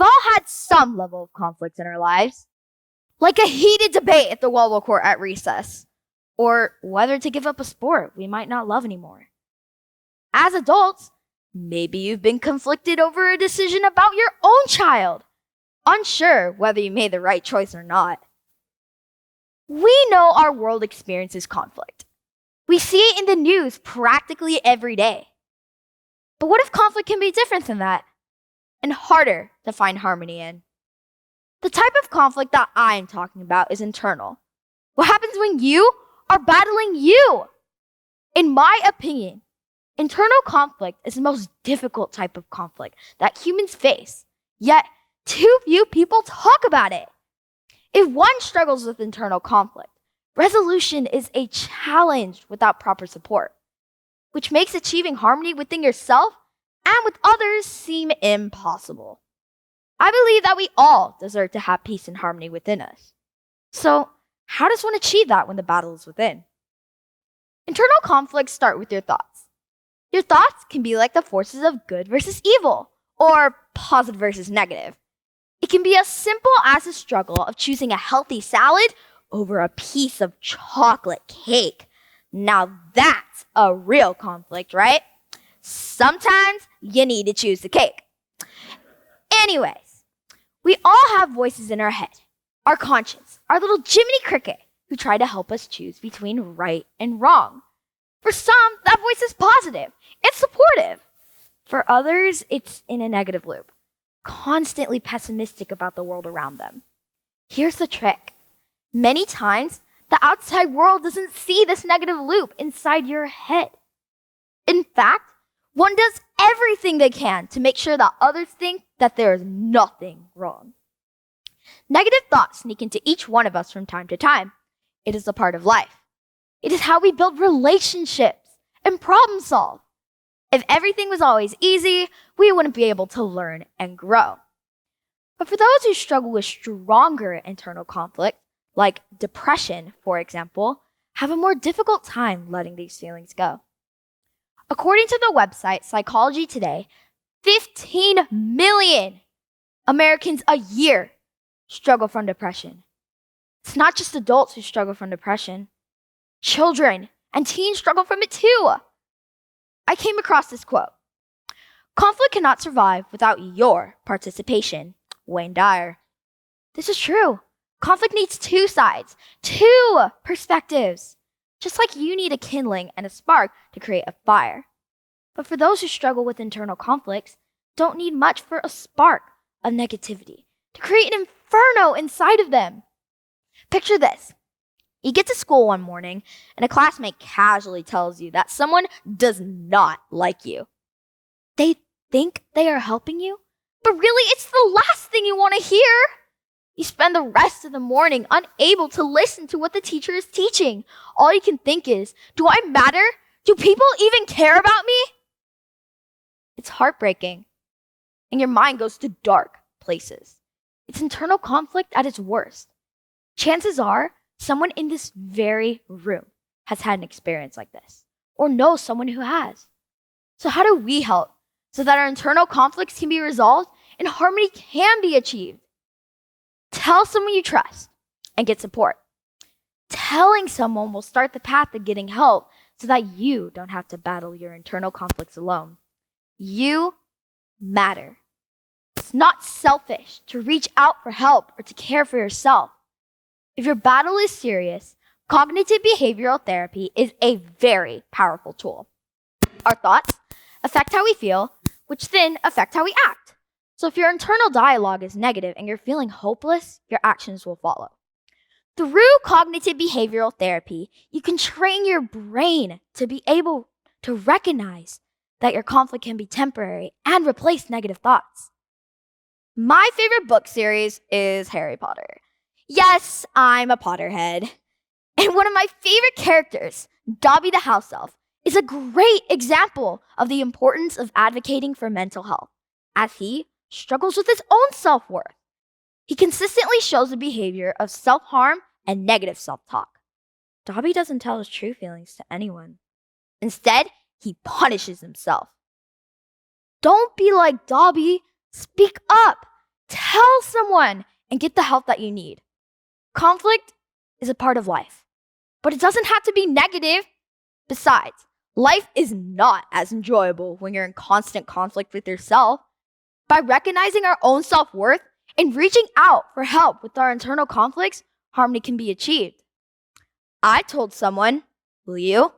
We've all had some level of conflict in our lives, like a heated debate at the volleyball court at recess, or whether to give up a sport we might not love anymore. As adults, maybe you've been conflicted over a decision about your own child, unsure whether you made the right choice or not. We know our world experiences conflict. We see it in the news practically every day. But what if conflict can be different than that and harder to find harmony in? The type of conflict that I'm talking about is internal. What happens when you are battling you? In my opinion, internal conflict is the most difficult type of conflict that humans face, yet too few people talk about it. If one struggles with internal conflict, resolution is a challenge without proper support, which makes achieving harmony within yourself and with others seem impossible. I believe that we all deserve to have peace and harmony within us. So, how does one achieve that when the battle is within? Internal conflicts start with your thoughts. Your thoughts can be like the forces of good versus evil, or positive versus negative. It can be as simple as the struggle of choosing a healthy salad over a piece of chocolate cake. Now that's a real conflict, right? Sometimes you need to choose the cake. Anyways, we all have voices in our head, our conscience, our little Jiminy Cricket, who try to help us choose between right and wrong. For some, that voice is positive and supportive. For others, it's in a negative loop, constantly pessimistic about the world around them. Here's the trick. Many times, the outside world doesn't see this negative loop inside your head. In fact, one does everything they can to make sure that others think that there is nothing wrong. Negative thoughts sneak into each one of us from time to time. It is a part of life. It is how we build relationships and problem solve. If everything was always easy, we wouldn't be able to learn and grow. But for those who struggle with stronger internal conflict, like depression, for example, have a more difficult time letting these feelings go. According to the website Psychology Today, 15 million Americans a year struggle from depression. It's not just adults who struggle from depression. Children and teens struggle from it too. I came across this quote. Conflict cannot survive without your participation. Wayne Dyer. This is true. Conflict needs two sides, two perspectives. Just like you need a kindling and a spark to create a fire. But for those who struggle with internal conflicts, don't need much for a spark of negativity to create an inferno inside of them. Picture this. You get to school one morning and a classmate casually tells you that someone does not like you. They think they are helping you, but really it's the last thing you want to hear. You spend the rest of the morning unable to listen to what the teacher is teaching. All you can think is, do I matter? Do people even care about me? It's heartbreaking, and your mind goes to dark places. It's internal conflict at its worst. Chances are, someone in this very room has had an experience like this, or knows someone who has. So how do we help so that our internal conflicts can be resolved and harmony can be achieved? Tell someone you trust and get support. Telling someone will start the path of getting help so that you don't have to battle your internal conflicts alone. You matter. It's not selfish to reach out for help or to care for yourself. If your battle is serious, cognitive behavioral therapy is a very powerful tool. Our thoughts affect how we feel, which then affect how we act. So if your internal dialogue is negative and you're feeling hopeless, your actions will follow. Through cognitive behavioral therapy, you can train your brain to be able to recognize that your conflict can be temporary and replace negative thoughts. My favorite book series is Harry Potter. Yes, I'm a Potterhead. And one of my favorite characters, Dobby the house elf, is a great example of the importance of advocating for mental health, as he struggles with his own self-worth. He consistently shows the behavior of self-harm and negative self-talk. Dobby doesn't tell his true feelings to anyone. Instead, he punishes himself. Don't be like Dobby. Speak up. Tell someone and get the help that you need. Conflict is a part of life, but it doesn't have to be negative. Besides, life is not as enjoyable when you're in constant conflict with yourself. By recognizing our own self-worth and reaching out for help with our internal conflicts, harmony can be achieved. I told someone, will you?